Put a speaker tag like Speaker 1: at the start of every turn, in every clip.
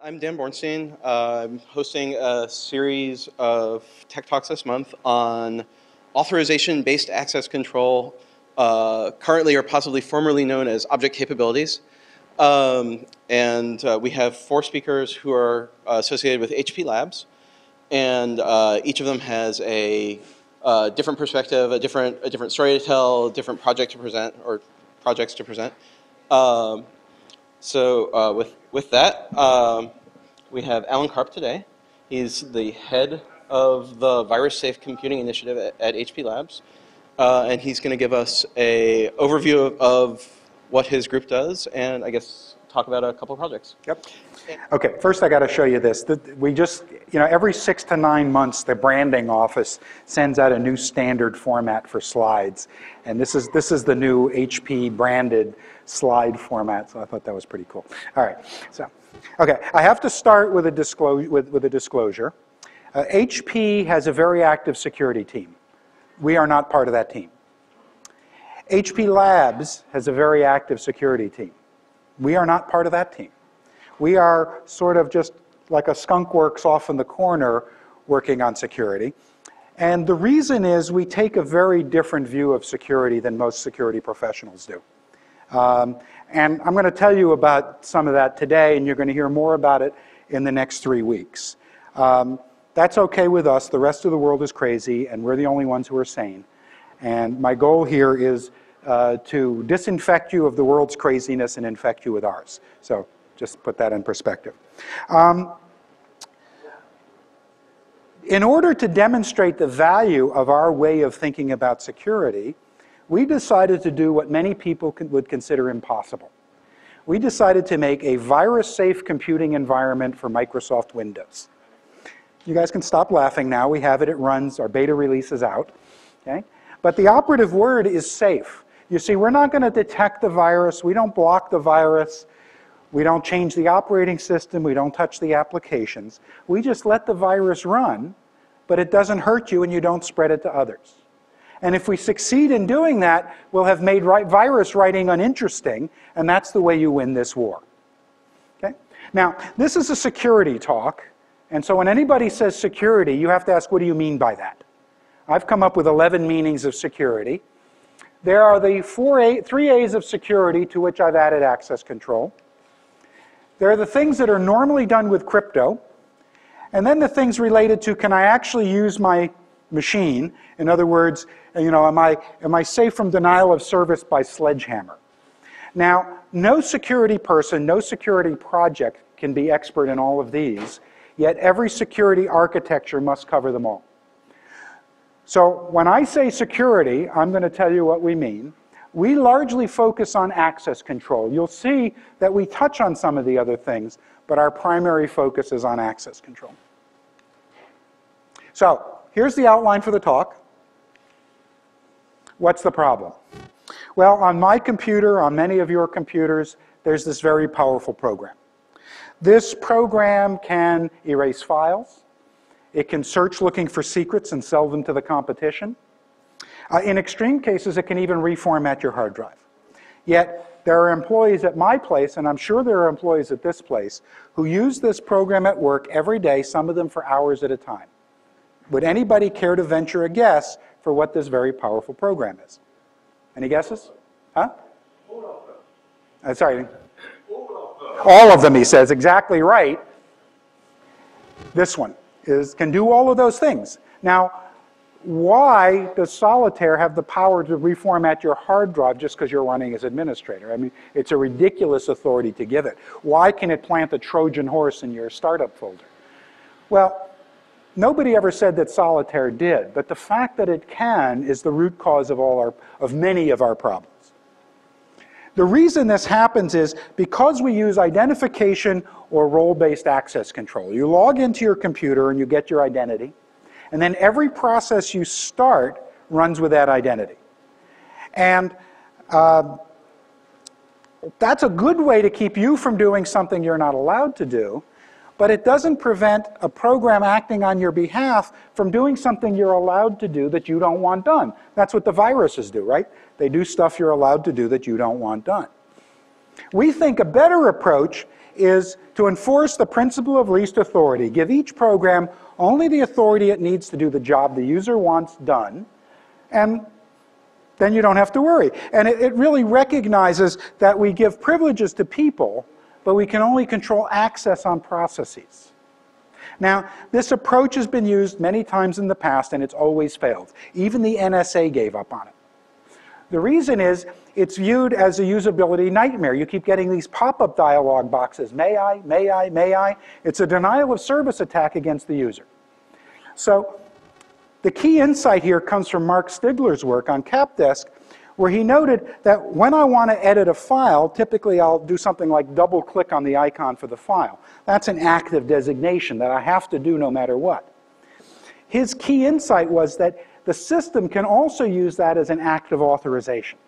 Speaker 1: I'm Dan Bornstein. I'm hosting a series of Tech Talks this month on authorization-based access control, currently or possibly formerly known as object capabilities. We have 4 speakers who are associated with HP Labs, and each of them has a different perspective, a different story to tell, a different project to present, or projects to present. With that, we have Alan Karp today. He's the head of the Virus Safe Computing Initiative at HP Labs. And he's going to give us an overview of what his group does and, I guess, talk about a couple of projects.
Speaker 2: Yep. Okay, first I got to show you this. We just, every 6 to 9 months, the branding office sends out a new standard format for slides. And this is the new HP branded slide format, so I thought that was pretty cool. All right, so, okay, I have to start with a disclosure. HP has a very active security team. We are not part of that team. HP Labs has a very active security team. We are not part of that team. We are sort of just like a skunk works off in the corner working on security. And the reason is we take a very different view of security than most security professionals do. And I'm going to tell you about some of that today, and you're going to hear more about it in the next 3 weeks. That's okay with us. The rest of the world is crazy, and we're the only ones who are sane. And my goal here is to disinfect you of the world's craziness and infect you with ours. So just put that in perspective. In order to demonstrate the value of our way of thinking about security, we decided to do what many people would consider impossible. We decided to make a virus-safe computing environment for Microsoft Windows. You guys can stop laughing now. We have it. It runs. Our beta release is out. Okay? But the operative word is safe. You see, we're not going to detect the virus. We don't block the virus. We don't change the operating system. We don't touch the applications. We just let the virus run, but it doesn't hurt you and you don't spread it to others. And if we succeed in doing that, we'll have made virus writing uninteresting, and that's the way you win this war. Okay? Now, this is a security talk, and so when anybody says security, you have to ask, what do you mean by that? I've come up with 11 meanings of security. There are the 3 A's of security to which I've added access control. There are the things that are normally done with crypto, and then the things related to, can I actually use my machine? In other words, am I safe from denial of service by sledgehammer? Now, no security person, no security project can be expert in all of these, yet every security architecture must cover them all. So when I say security, I'm going to tell you what we mean. We largely focus on access control. You'll see that we touch on some of the other things, but our primary focus is on access control. So here's the outline for the talk. What's the problem? Well, on my computer, on many of your computers, there's this very powerful program. This program can erase files. It can search looking for secrets and sell them to the competition. In extreme cases, it can even reformat your hard drive. Yet, there are employees at my place, and I'm sure there are employees at this place, who use this program at work every day, some of them for hours at a time. Would anybody care to venture a guess for what this very powerful program is? Any guesses? Huh? All of them. Sorry. All of them, he says. Exactly right. This one can do all of those things. Now, why does Solitaire have the power to reformat your hard drive just because you're running as administrator? I mean, it's a ridiculous authority to give it. Why can it plant a Trojan horse in your startup folder? Well, nobody ever said that Solitaire did, but the fact that it can is the root cause of many of our problems. The reason this happens is because we use identification or role-based access control. You log into your computer and you get your identity, and then every process you start runs with that identity. And that's a good way to keep you from doing something you're not allowed to do, but it doesn't prevent a program acting on your behalf from doing something you're allowed to do that you don't want done. That's what the viruses do, right? They do stuff you're allowed to do that you don't want done. We think a better approach is to enforce the principle of least authority. Give each program only the authority it needs to do the job the user wants done, and then you don't have to worry. And it really recognizes that we give privileges to people, but we can only control access on processes. Now, this approach has been used many times in the past, and it's always failed. Even the NSA gave up on it. The reason is it's viewed as a usability nightmare. You keep getting these pop-up dialog boxes. May I? May I? May I? It's a denial of service attack against the user. So the key insight here comes from Mark Stigler's work on CapDesk, where he noted that when I want to edit a file, typically I'll do something like double-click on the icon for the file. That's an active designation that I have to do no matter what. His key insight was that the system can also use that as an active authorization.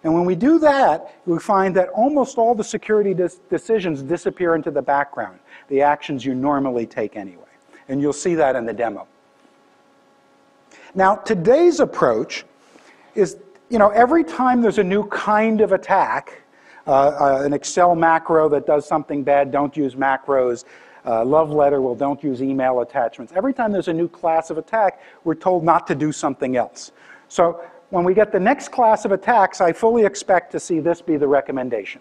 Speaker 2: And when we do that, we find that almost all the security decisions disappear into the background, the actions you normally take anyway. And you'll see that in the demo. Now, today's approach is, every time there's a new kind of attack, an Excel macro that does something bad, don't use macros, love letter, well, don't use email attachments. Every time there's a new class of attack, we're told not to do something else. So when we get the next class of attacks, I fully expect to see this be the recommendation.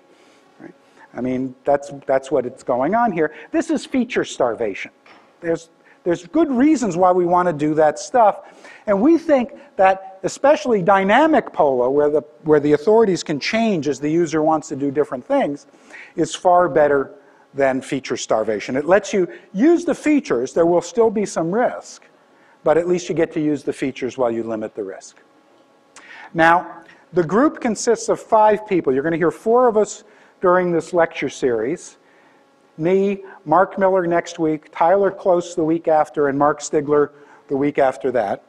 Speaker 2: Right? I mean, that's what it's going on here. This is feature starvation. There's good reasons why we want to do that stuff. And we think that especially dynamic POLA, where the authorities can change as the user wants to do different things, is far better than feature starvation. It lets you use the features. There will still be some risk, but at least you get to use the features while you limit the risk. Now, the group consists of 5 people. You're going to hear 4 of us during this lecture series. Me, Mark Miller next week, Tyler Close the week after, and Mark Stigler the week after that.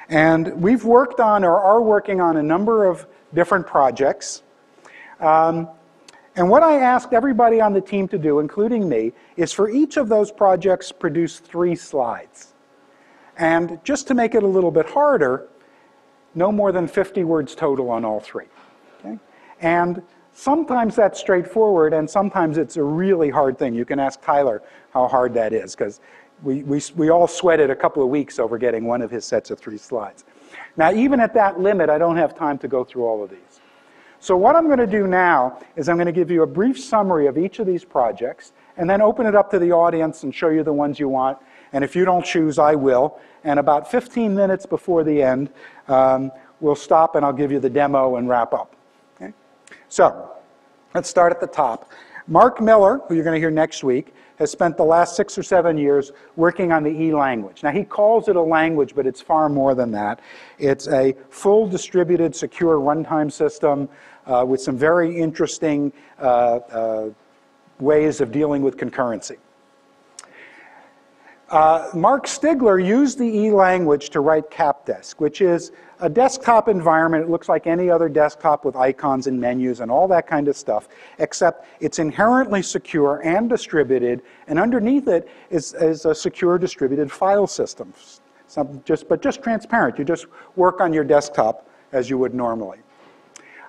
Speaker 2: And we've worked on, or are working on, a number of different projects. And what I asked everybody on the team to do, including me, is for each of those projects produce 3 slides. And just to make it a little bit harder, no more than 50 words total on all 3. Okay? And sometimes that's straightforward, and sometimes it's a really hard thing. You can ask Tyler how hard that is, because we all sweated a couple of weeks over getting one of his sets of 3 slides. Now, even at that limit, I don't have time to go through all of these. So what I'm going to do now is I'm going to give you a brief summary of each of these projects, and then open it up to the audience and show you the ones you want. And if you don't choose, I will. And about 15 minutes before the end, we'll stop and I'll give you the demo and wrap up. Okay? So let's start at the top. Mark Miller, who you're going to hear next week, has spent the last 6 or 7 years working on the E language. Now, he calls it a language, but it's far more than that. It's a full distributed secure runtime system with some very interesting ways of dealing with concurrency. Mark Stigler used the E language to write CapDesk, which is a desktop environment. It looks like any other desktop with icons and menus and all that kind of stuff, except it's inherently secure and distributed, and underneath it is a secure distributed file system. But just transparent. You just work on your desktop as you would normally.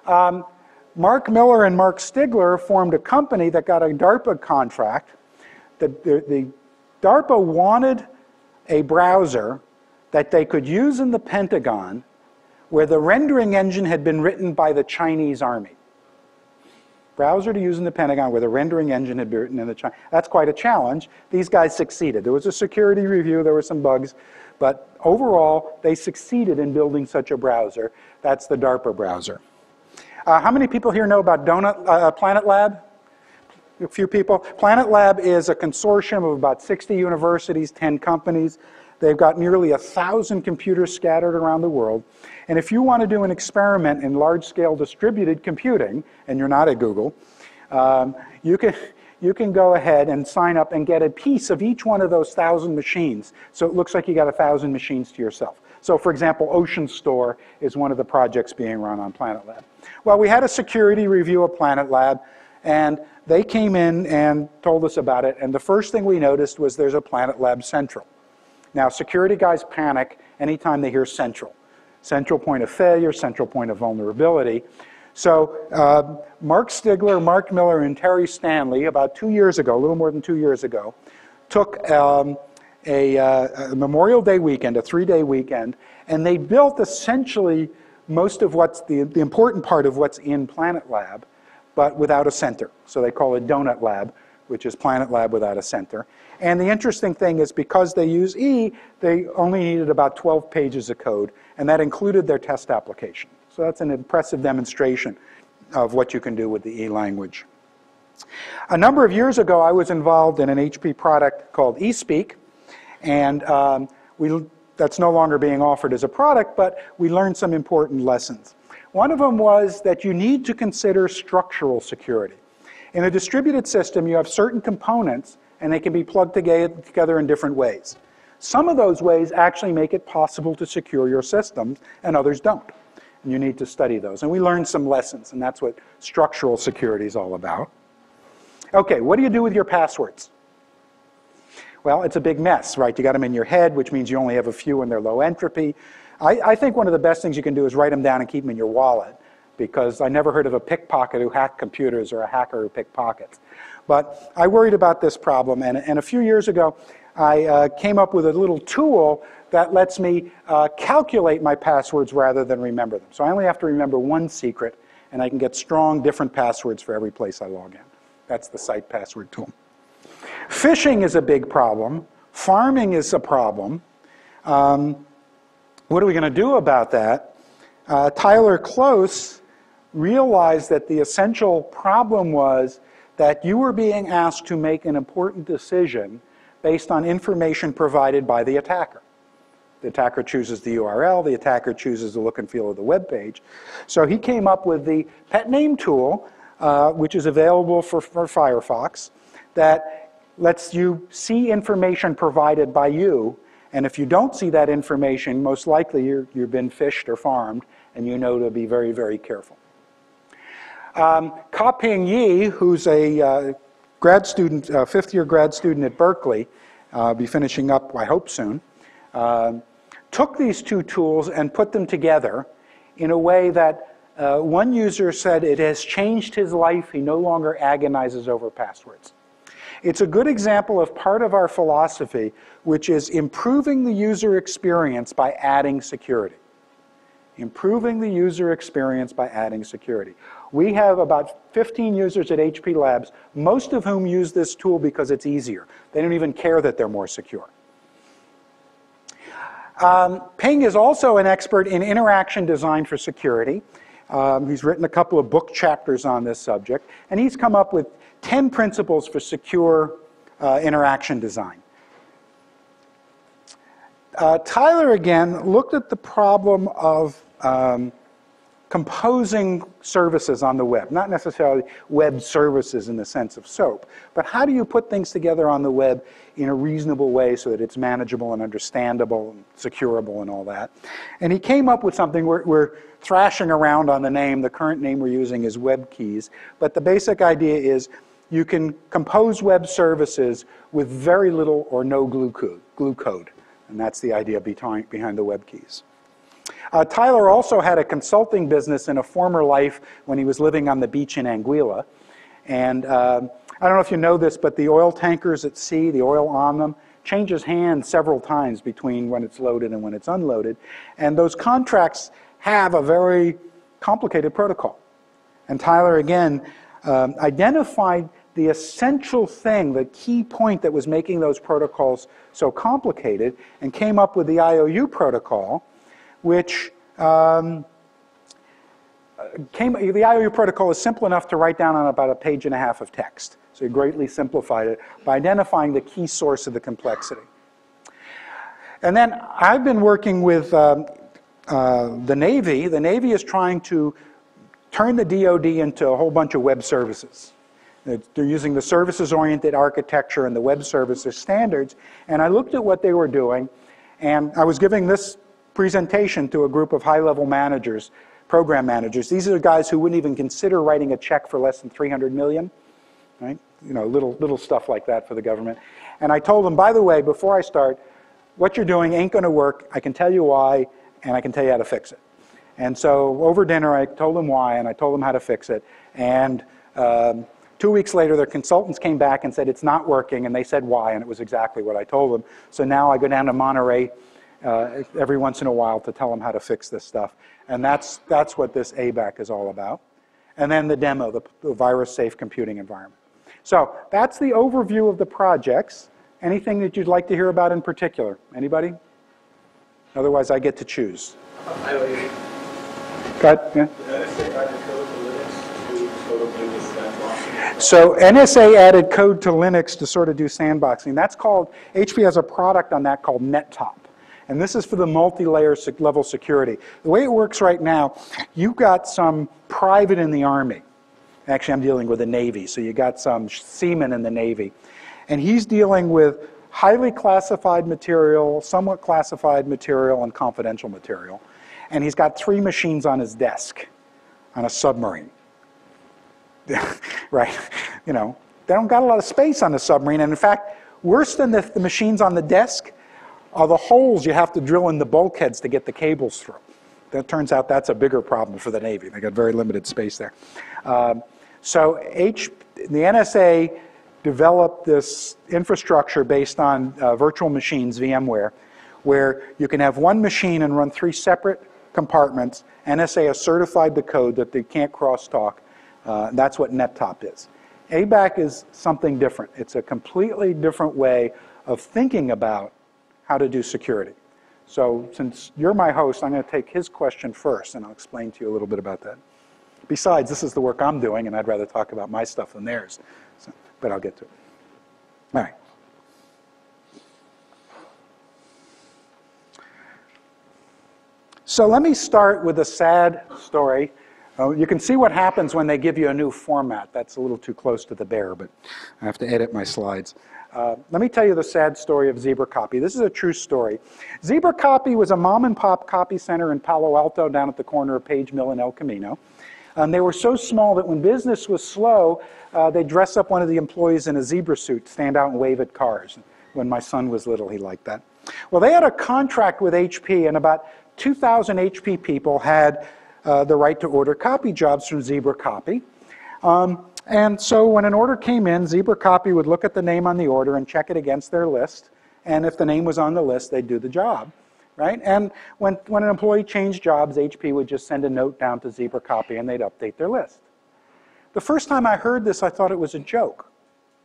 Speaker 2: Mark Miller and Mark Stigler formed a company that got a DARPA contract. The DARPA wanted a browser that they could use in the Pentagon where the rendering engine had been written by the Chinese army. Browser to use in the Pentagon where the rendering engine had been written in the China. That's quite a challenge. These guys succeeded. There was a security review, there were some bugs, but overall they succeeded in building such a browser. That's the DARPA browser. How many people here know about Planet Lab? A few people. Planet Lab is a consortium of about 60 universities, 10 companies. They've got nearly 1,000 computers scattered around the world. And if you want to do an experiment in large-scale distributed computing, and you're not at Google, you can go ahead and sign up and get a piece of each one of those 1,000 machines. So it looks like you got 1,000 machines to yourself. So for example, Ocean Store is one of the projects being run on Planet Lab. Well, we had a security review of Planet Lab, and they came in and told us about it, and the first thing we noticed was there's a Planet Lab Central. Now, security guys panic anytime they hear central. Central point of failure, central point of vulnerability. So Mark Stigler, Mark Miller, and Terry Stanley, about 2 years ago, a little more than 2 years ago, took a Memorial Day weekend, a 3-day weekend, and they built essentially most of what's the important part of what's in Planet Lab, but without a center. So they call it Donut Lab, which is Planet Lab without a center. And the interesting thing is because they use E, they only needed about 12 pages of code, and that included their test application. So that's an impressive demonstration of what you can do with the E language. A number of years ago, I was involved in an HP product called eSpeak, and that's no longer being offered as a product, but we learned some important lessons. One of them was that you need to consider structural security. In a distributed system, you have certain components, and they can be plugged together in different ways. Some of those ways actually make it possible to secure your systems, and others don't. And you need to study those. And we learned some lessons, and that's what structural security is all about. Okay, what do you do with your passwords? Well, it's a big mess, right? You got them in your head, which means you only have a few and they're low entropy. I think one of the best things you can do is write them down and keep them in your wallet, because I never heard of a pickpocket who hacked computers or a hacker who pickpockets. But I worried about this problem, and a few years ago, I came up with a little tool that lets me calculate my passwords rather than remember them. So I only have to remember one secret, and I can get strong, different passwords for every place I log in. That's the site password tool. Phishing is a big problem. Farming is a problem. What are we going to do about that? Tyler Close realized that the essential problem was that you were being asked to make an important decision based on information provided by the attacker. The attacker chooses the URL, the attacker chooses the look and feel of the web page. So he came up with the pet name tool, which is available for Firefox, that lets you see information provided by you, and if you don't see that information, most likely you've been phished or farmed, and you know to be very, very careful. Ka-Ping Yi, who's a grad student, fifth-year grad student at Berkeley, be finishing up, I hope soon, took these two tools and put them together in a way that one user said it has changed his life. He no longer agonizes over passwords. It's a good example of part of our philosophy, which is improving the user experience by adding security. Improving the user experience by adding security. We have about 15 users at HP Labs, most of whom use this tool because it's easier. They don't even care that they're more secure. Ping is also an expert in interaction design for security. He's written a couple of book chapters on this subject, and he's come up with 10 principles for secure interaction design. Tyler, again, looked at the problem of composing services on the web. Not necessarily web services in the sense of SOAP, but how do you put things together on the web in a reasonable way so that it's manageable and understandable and securable and all that. And he came up with something. We're thrashing around on the name. The current name we're using is WebKeys, but the basic idea is you can compose web services with very little or no glue code. And that's the idea behind the WebKeys. Tyler also had a consulting business in a former life when he was living on the beach in Anguilla. And I don't know if you know this, but the oil tankers at sea, the oil on them, changes hands several times between when it's loaded and when it's unloaded. And those contracts have a very complicated protocol. And Tyler, again, identified the essential thing, the key point that was making those protocols so complicated, and came up with the IOU protocol, which the IOU protocol is simple enough to write down on about a page and a half of text. So he greatly simplified it by identifying the key source of the complexity. And then I've been working with the Navy. The Navy is trying to turn the DoD into a whole bunch of web services. They're using the services-oriented architecture and the web services standards. And I looked at what they were doing, and I was giving this presentation to a group of high-level managers, program managers. These are the guys who wouldn't even consider writing a check for less than $300 million, right? You know, little stuff like that for the government. And I told them, by the way, before I start, what you're doing ain't going to work. I can tell you why, and I can tell you how to fix it. And so over dinner, I told them why, and I told them how to fix it. And 2 weeks later, their consultants came back and said, it's not working, and they said why, and it was exactly what I told them. So now I go down to Monterey every once in a while to tell them how to fix this stuff. And that's what this ABAC is all about. And then the demo, the virus-safe computing environment. So that's the overview of the projects. Anything that you'd like to hear about in particular? Anybody? Otherwise, I get to choose. Go ahead. Yeah. So NSA added code to Linux to sort of do sandboxing. That's called, HP has a product on that called NetTop. And this is for the multi-layer level security. The way it works right now, you've got some private in the Army. Actually, I'm dealing with the Navy, so you got some seaman in the Navy. And he's dealing with highly classified material, somewhat classified material, and confidential material. And he's got 3 machines on his desk on a submarine. Right? You know, they don't got a lot of space on the submarine. And in fact, worse than the machines on the desk are the holes you have to drill in the bulkheads to get the cables through. That turns out that's a bigger problem for the Navy. They got very limited space there. So the NSA developed this infrastructure based on virtual machines, VMware, where you can have one machine and run 3 separate compartments. NSA has certified the code that they can't crosstalk. That's what NetTop is. ABAC is something different. It's a completely different way of thinking about how to do security. So since you're my host, I'm going to take his question first, and I'll explain to you a little bit about that. Besides, this is the work I'm doing, and I'd rather talk about my stuff than theirs. So, but I'll get to it. All right. So let me start with a sad story. You can see what happens when they give you a new format. That's a little too close to the bear, but I have to edit my slides. Let me tell you the sad story of ZebraCopy. This is a true story. ZebraCopy was a mom-and-pop copy center in Palo Alto down at the corner of Page Mill and El Camino. They were so small that when business was slow, they'd dress up one of the employees in a zebra suit, stand out and wave at cars. When my son was little, he liked that. Well, they had a contract with HP, and about 2,000 HP people had the right to order copy jobs from ZebraCopy. And so when an order came in, ZebraCopy would look at the name on the order and check it against their list. And if the name was on the list, they'd do the job. Right? And when an employee changed jobs, HP would just send a note down to ZebraCopy and they'd update their list. The first time I heard this, I thought it was a joke.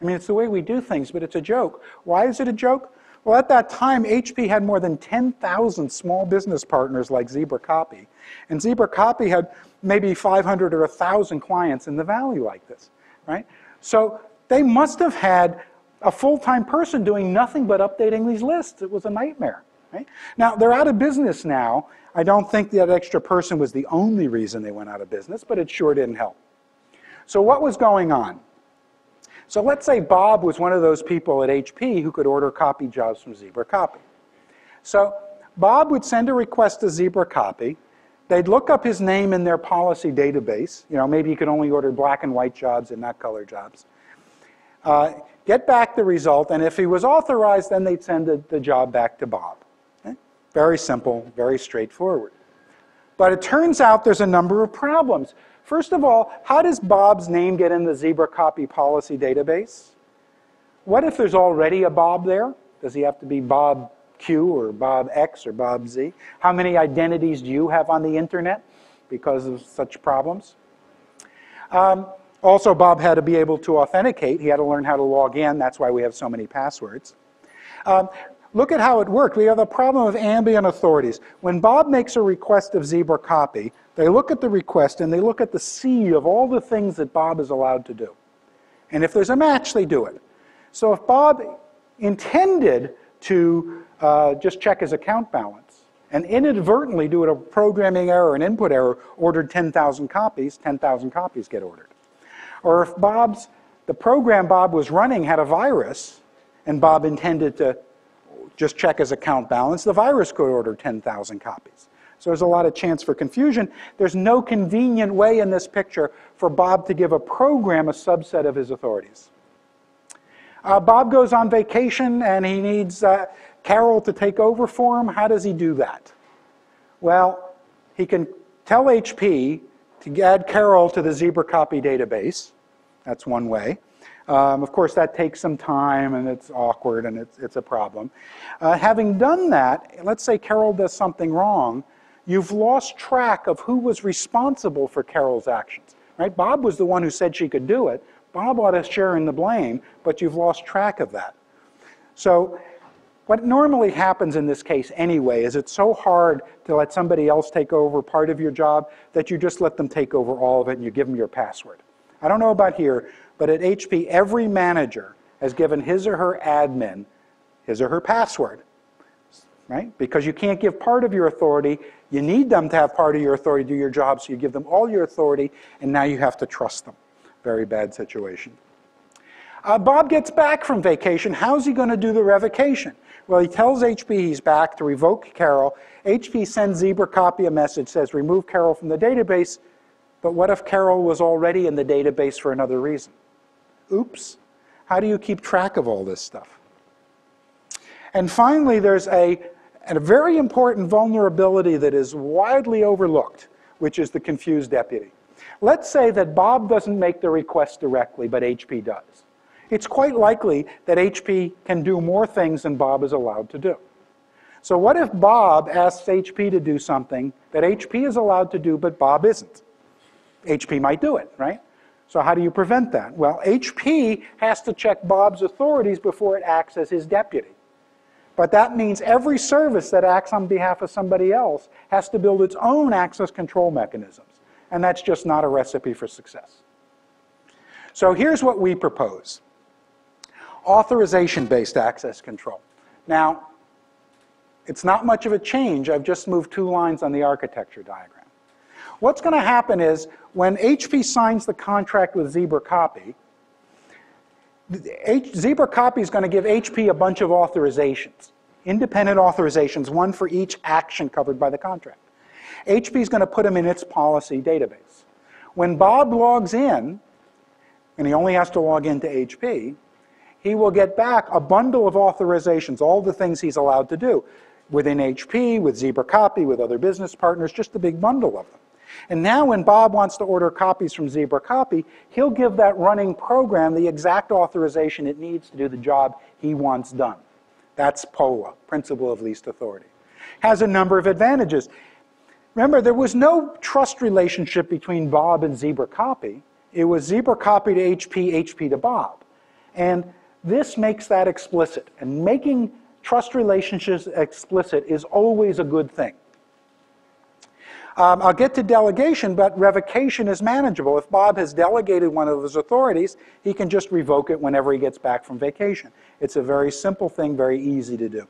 Speaker 2: I mean, it's the way we do things, but it's a joke. Why is it a joke? Well, at that time, HP had more than 10,000 small business partners like ZebraCopy. And ZebraCopy had maybe 500 or 1,000 clients in the Valley like this. Right? So they must have had a full-time person doing nothing but updating these lists. It was a nightmare. Right? Now, they're out of business now. I don't think that extra person was the only reason they went out of business, but it sure didn't help. So what was going on? So let's say Bob was one of those people at HP who could order copy jobs from ZebraCopy. So Bob would send a request to ZebraCopy. They'd look up his name in their policy database. You know, maybe he could only order black and white jobs and not color jobs. Get back the result, and if he was authorized, then they'd send the job back to Bob. Okay? Very simple, very straightforward. But it turns out there's a number of problems. First of all, how does Bob's name get in the ZebraCopy policy database? What if there's already a Bob there? Does he have to be Bob Q or Bob X or Bob Z? How many identities do you have on the internet because of such problems? Also, Bob had to be able to authenticate. He had to learn how to log in. That's why we have so many passwords. Look at how it worked. We have a problem of ambient authorities. When Bob makes a request of ZebraCopy, they look at the request and they look at the sea of all the things that Bob is allowed to do. And if there's a match, they do it. So if Bob intended to just check his account balance and inadvertently do a programming error, an input error, ordered 10,000 copies, 10,000 copies get ordered. Or if the program Bob was running had a virus and Bob intended to just check his account balance, the virus could order 10,000 copies. So there's a lot of chance for confusion. There's no convenient way in this picture for Bob to give a program a subset of his authorities. Bob goes on vacation and he needs Carol to take over for him. How does he do that? Well, he can tell HP to add Carol to the Zebra copy database. That's one way. Of course, that takes some time, and it's awkward, and it's a problem. Having done that, let's say Carol does something wrong. You've lost track of who was responsible for Carol's actions. Right? Bob was the one who said she could do it. Bob ought to share in the blame, but you've lost track of that. So what normally happens in this case anyway is it's so hard to let somebody else take over part of your job that you just let them take over all of it and you give them your password. I don't know about here, but at HP, every manager has given his or her admin his or her password, right? Because you can't give part of your authority. You need them to have part of your authority to do your job, so you give them all your authority, and now you have to trust them. Very bad situation. Bob gets back from vacation. How's he going to do the revocation? Well, he tells HP he's back to revoke Carol. HP sends Zebra copy a message, says remove Carol from the database. But what if Carol was already in the database for another reason? Oops. How do you keep track of all this stuff? And finally, there's a very important vulnerability that is widely overlooked, which is the confused deputy. Let's say that Bob doesn't make the request directly, but HP does. It's quite likely that HP can do more things than Bob is allowed to do. So what if Bob asks HP to do something that HP is allowed to do, but Bob isn't? HP might do it, right? So how do you prevent that? Well, HP has to check Bob's authorities before it acts as his deputy. But that means every service that acts on behalf of somebody else has to build its own access control mechanisms. And that's just not a recipe for success. So here's what we propose. Authorization-based access control. Now, it's not much of a change. I've just moved 2 lines on the architecture diagram. What's going to happen is when HP signs the contract with Zebra Copy, Zebra Copy is going to give HP a bunch of authorizations, independent authorizations, one for each action covered by the contract. HP is going to put them in its policy database. When Bob logs in, and he only has to log into HP, he will get back a bundle of authorizations, all the things he's allowed to do, within HP, with Zebra Copy, with other business partners, just a big bundle of them. And now when Bob wants to order copies from Zebra Copy, he'll give that running program the exact authorization it needs to do the job he wants done. That's POLA, Principle of Least Authority. Has a number of advantages. Remember, there was no trust relationship between Bob and Zebra Copy. It was Zebra Copy to HP, HP to Bob. And this makes that explicit. And making trust relationships explicit is always a good thing. I'll get to delegation, but revocation is manageable. If Bob has delegated one of his authorities, he can just revoke it whenever he gets back from vacation. It's a very simple thing, very easy to do.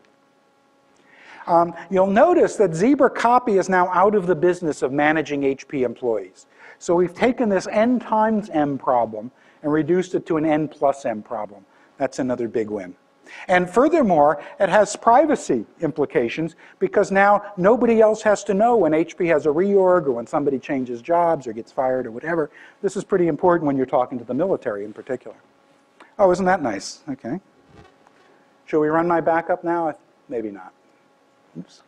Speaker 2: You'll notice that Zebra Copy is now out of the business of managing HP employees. So we've taken this n times m problem and reduced it to an n plus m problem. That's another big win. And furthermore, it has privacy implications because now nobody else has to know when HP has a reorg or when somebody changes jobs or gets fired or whatever. This is pretty important when you're talking to the military in particular. Oh, isn't that nice? Okay. Shall we run my backup now? Maybe not. Oops.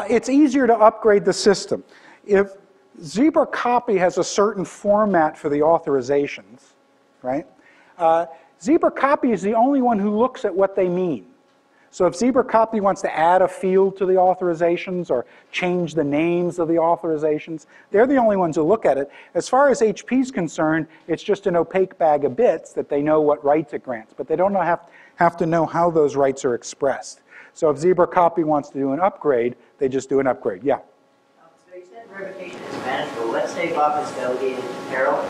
Speaker 2: It's easier to upgrade the system. If Zebra Copy has a certain format for the authorizations, right? Zebra Copy is the only one who looks at what they mean. So if Zebra Copy wants to add a field to the authorizations or change the names of the authorizations, they're the only ones who look at it. As far as HP is concerned, it's just an opaque bag of bits that they know what rights it grants, but they don't have to know how those rights are expressed. So if Zebra Copy wants to do an upgrade, they just do an upgrade. Yeah?
Speaker 3: So you said revocation is manageable. Let's say Bob is delegated to Carol.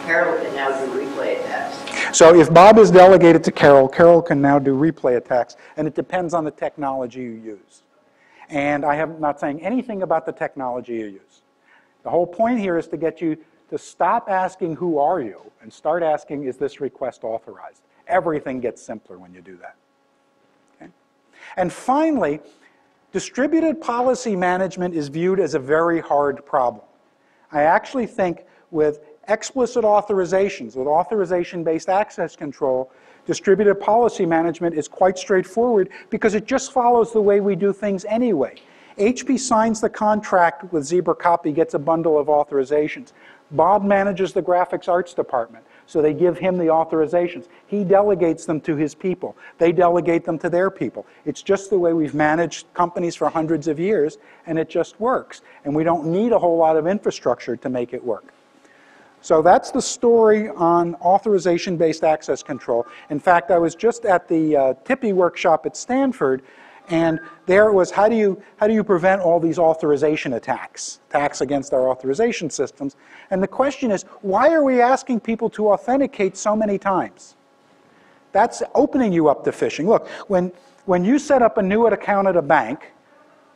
Speaker 3: Carol can now do replay attacks.
Speaker 2: So if Bob is delegated to Carol, Carol can now do replay attacks, and it depends on the technology you use. And I am not saying anything about the technology you use. The whole point here is to get you to stop asking, who are you, and start asking, is this request authorized? Everything gets simpler when you do that. Okay? And finally, distributed policy management is viewed as a very hard problem. I actually think with explicit authorizations, with authorization-based access control, distributed policy management is quite straightforward because it just follows the way we do things anyway. HP signs the contract with Zebra Copy, gets a bundle of authorizations. Bob manages the graphics arts department, so they give him the authorizations. He delegates them to his people. They delegate them to their people. It's just the way we've managed companies for hundreds of years, and it just works. And we don't need a whole lot of infrastructure to make it work. So that's the story on authorization-based access control. In fact, I was just at the TIPI workshop at Stanford, and there it was, how do you prevent all these authorization attacks against our authorization systems? And the question is, why are we asking people to authenticate so many times? That's opening you up to phishing. Look, when you set up a new account at a bank,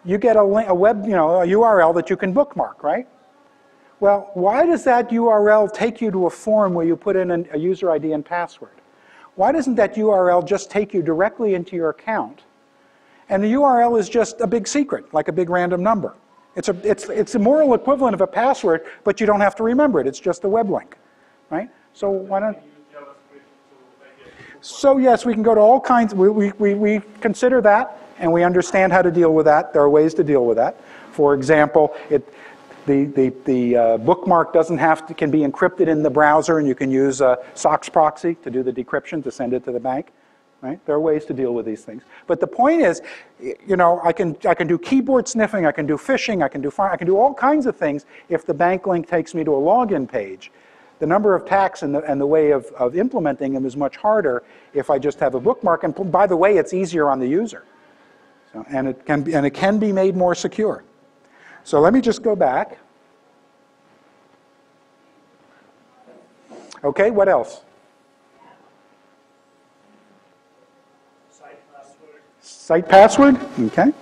Speaker 2: you get a web, a URL that you can bookmark, right? Well, why does that URL take you to a form where you put in a user ID and password? Why doesn't that URL just take you directly into your account? And the URL is just a big secret, like a big random number. It's a moral equivalent of a password, but you don't have to remember it. It's just a web link, right? So why don't? So yes, we can go to all kinds. We consider that, and we understand how to deal with that. There are ways to deal with that. For example, the bookmark can be encrypted in the browser, and you can use a SOX proxy to do the decryption to send it to the bank. Right? There are ways to deal with these things. But the point is, I can do keyboard sniffing, I can do phishing, I can do all kinds of things if the bank link takes me to a login page. The number of attacks and the way of implementing them is much harder if I just have a bookmark. And by the way, it's easier on the user. So, and it can be made more secure. So let me just go back. Okay, what else? Site password, okay.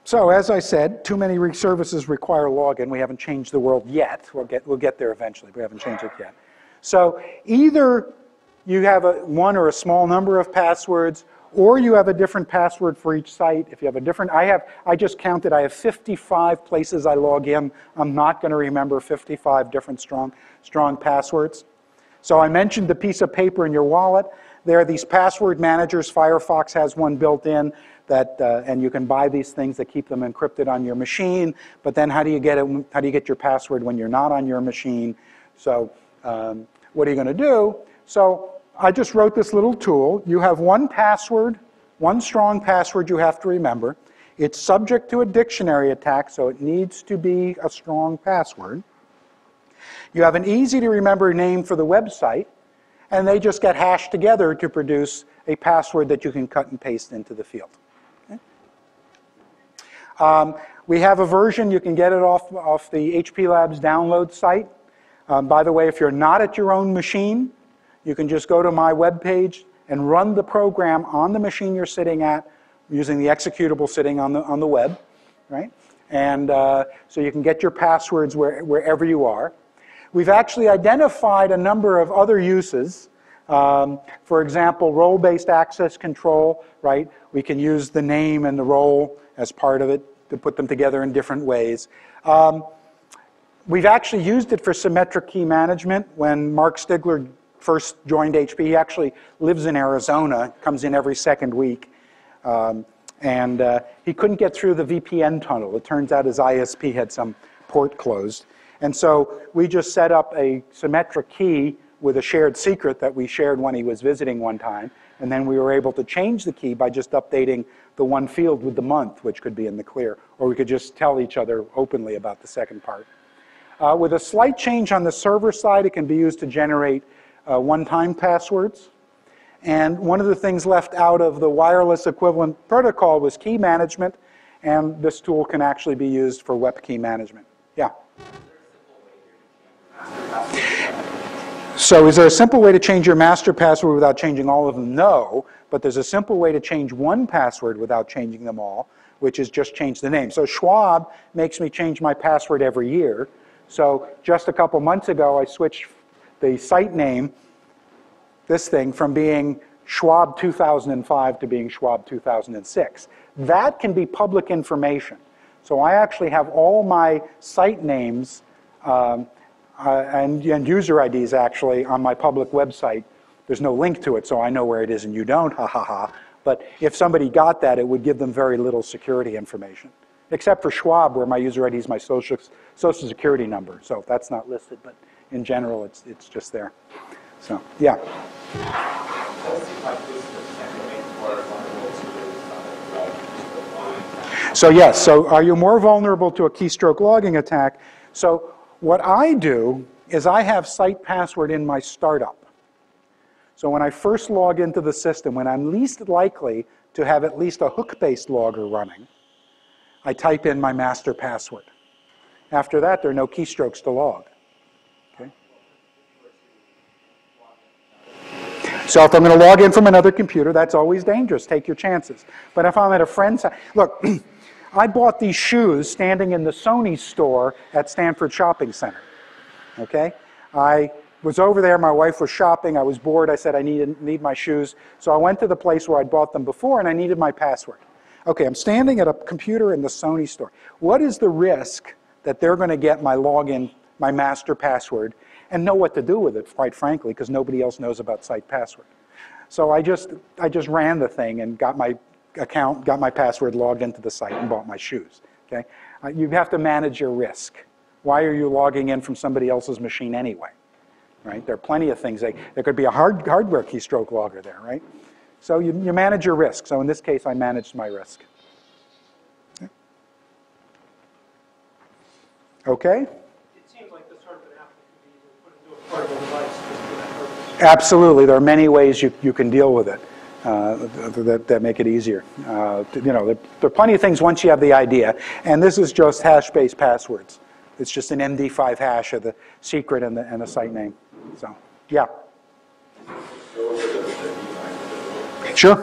Speaker 2: So as I said, too many services require login. We haven't changed the world yet. We'll get there eventually, but we haven't changed it yet. So either you have one or a small number of passwords, or you have a different password for each site. If you have a different, I just counted, I have 55 places I log in. I'm not going to remember 55 different strong passwords. So I mentioned the piece of paper in your wallet. There are these password managers. Firefox has one built in and you can buy these things that keep them encrypted on your machine. But then how do you get your password when you're not on your machine? So what are you going to do? So I just wrote this little tool. You have one password, one strong password you have to remember. It's subject to a dictionary attack, so it needs to be a strong password. You have an easy-to-remember name for the website, and they just get hashed together to produce a password that you can cut and paste into the field. Okay? We have a version. You can get it off the HP Labs download site. By the way, if you're not at your own machine, you can just go to my web page and run the program on the machine you're sitting at using the executable sitting on the web, right? And so you can get your passwords wherever you are. We've actually identified a number of other uses. For example, role-based access control, right? We can use the name and the role as part of it to put them together in different ways. We've actually used it for symmetric key management. When Mark Stigler first joined HP, he actually lives in Arizona, comes in every second week. And he couldn't get through the VPN tunnel. It turns out his ISP had some port closed. And so we just set up a symmetric key with a shared secret that we shared when he was visiting one time. And then we were able to change the key by just updating the one field with the month, which could be in the clear. Or we could just tell each other openly about the second part. With a slight change on the server side, it can be used to generate one-time passwords. And one of the things left out of the wireless equivalent protocol was key management. And this tool can actually be used for web key management. Yeah? So is there a simple way to change your master password without changing all of them? No, but there's a simple way to change one password without changing them all, which is just change the name. So Schwab makes me change my password every year. So just a couple months ago, I switched the site name, this thing, from being Schwab 2005 to being Schwab 2006. That can be public information. So I actually have all my site names and user IDs actually on my public website There's no link to it, so I know where it is and you don't, ha ha ha. But if somebody got that, it would give them very little security information. Except for Schwab, where my user ID is my social security number. So that's not listed, but in general, it's just there. So, yeah. So yes, so are you more vulnerable to a keystroke logging attack? So what I do is I have site password in my startup. So when I first log into the system, when I'm least likely to have at least a hook-based logger running, I type in my master password. After that, there are no keystrokes to log. Okay? So if I'm going to log in from another computer, that's always dangerous. Take your chances. But if I'm at a friend's house, look, I bought these shoes standing in the Sony store at Stanford Shopping Center. Okay? I was over there, my wife was shopping, I was bored, I said I need my shoes. So I went to the place where I'd bought them before and I needed my password. Okay, I'm standing at a computer in the Sony store. What is the risk that they're going to get my login, my master password, and know what to do with it, quite frankly, because nobody else knows about site password. So I just ran the thing and got my account, got my password, logged into the site, and bought my shoes. Okay, you have to manage your risk. Why are you logging in from somebody else's machine anyway? Right? There are plenty of things. There could be a hardware keystroke logger there, right? So you manage your risk. So in this case, I managed my risk. Okay?
Speaker 4: It seems like this sort of an app could be put into a portable device just for that purpose.
Speaker 2: Absolutely. There are many ways you can deal with it that make it easier. There are plenty of things once you have the idea. And this is just hash-based passwords. It's just an MD5 hash of the secret and the site name. So, yeah. Sure.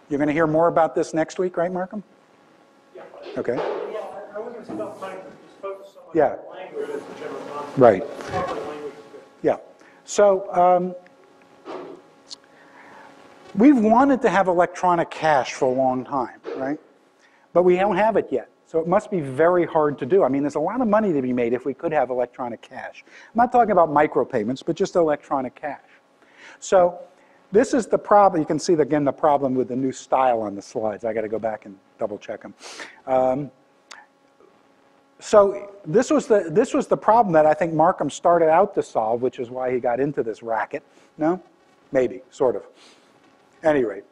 Speaker 2: You're going to hear more about this next week, right, Markham?
Speaker 4: Yeah.
Speaker 2: Okay.
Speaker 4: Yeah, I wasn't about trying to just focus so much
Speaker 2: Yeah.
Speaker 4: on language as the general concept.
Speaker 2: Right.
Speaker 4: Proper language is good.
Speaker 2: Yeah. So we've wanted to have electronic cash for a long time, right? But we don't have it yet. So it must be very hard to do. I mean, there's a lot of money to be made if we could have electronic cash. I'm not talking about micropayments, but just electronic cash. So this is the problem. You can see, again, the problem with the new style on the slides. I got to go back and double check them. So this was the problem that I think Markham started out to solve, which is why he got into this racket. No? Maybe, sort of. At any rate.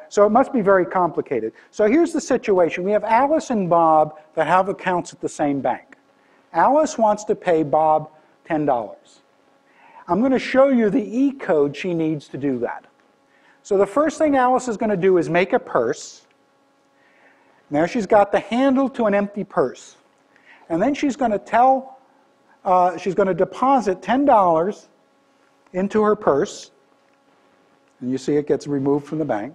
Speaker 2: So it must be very complicated. So here's the situation. We have Alice and Bob that have accounts at the same bank. Alice wants to pay Bob $10. I'm going to show you the E code she needs to do that. So the first thing Alice is going to do is make a purse. Now she's got the handle to an empty purse. And then she's going to she's going to deposit $10 into her purse. And you see it gets removed from the bank.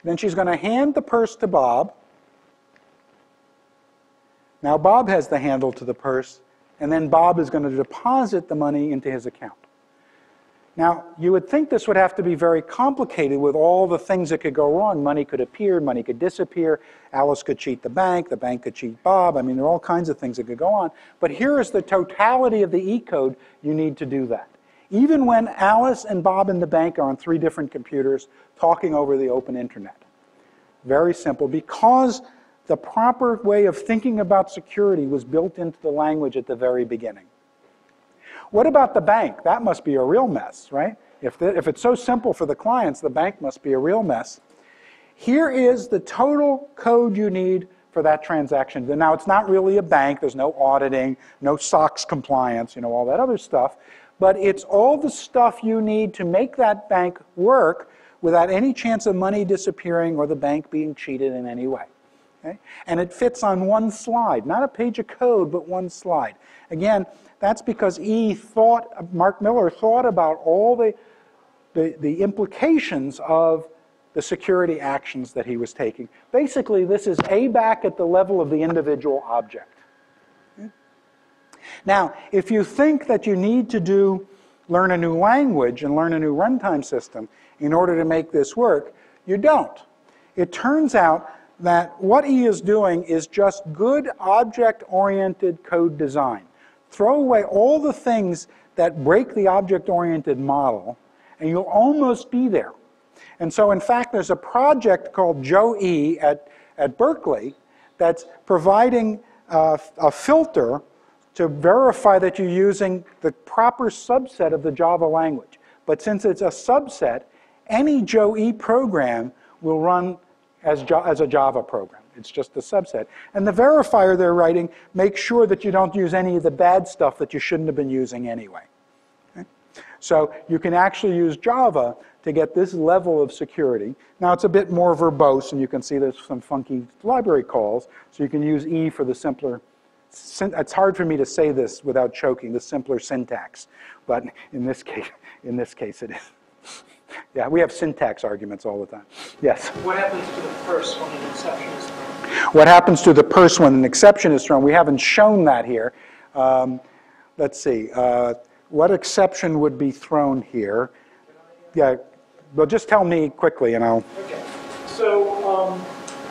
Speaker 2: Then she's going to hand the purse to Bob. Now Bob has the handle to the purse, and then Bob is going to deposit the money into his account. Now, you would think this would have to be very complicated with all the things that could go wrong. Money could appear, money could disappear, Alice could cheat the bank could cheat Bob. I mean, there are all kinds of things that could go on. But here is the totality of the E code you need to do that. Even when Alice and Bob in the bank are on 3 different computers talking over the open internet. Very simple, because the proper way of thinking about security was built into the language at the very beginning. What about the bank? That must be a real mess, right? If it's so simple for the clients, the bank must be a real mess. Here is the total code you need for that transaction. Now, it's not really a bank. There's no auditing, no SOX compliance, all that other stuff. But it's all the stuff you need to make that bank work without any chance of money disappearing or the bank being cheated in any way. Okay? And it fits on one slide, not a page of code, but one slide. Again, that's because Mark Miller thought about all the implications of the security actions that he was taking. Basically, this is ABAC at the level of the individual object. Now, if you think that you need to learn a new language and learn a new runtime system in order to make this work, you don't. It turns out that what he is doing is just good object-oriented code design. throw away all the things that break the object-oriented model, and you'll almost be there. And so, in fact, there's a project called Joe-E at Berkeley that's providing a filter to verify that you're using the proper subset of the Java language. But since it's a subset, any Joe-E program will run as a Java program. It's just a subset. And the verifier they're writing makes sure that you don't use any of the bad stuff that you shouldn't have been using anyway. Okay? So you can actually use Java to get this level of security. Now it's a bit more verbose, and you can see there's some funky library calls. So you can use E for the simpler. It's hard for me to say this without choking, the simpler syntax. But in this case it is. Yeah, we have syntax arguments all the time. Yes?
Speaker 4: What happens to the first when an exception is thrown?
Speaker 2: What happens to the purse when an exception is thrown? We haven't shown that here. Let's see. What exception would be thrown here? Yeah, well, just tell me quickly, and I'll...
Speaker 4: Okay. So,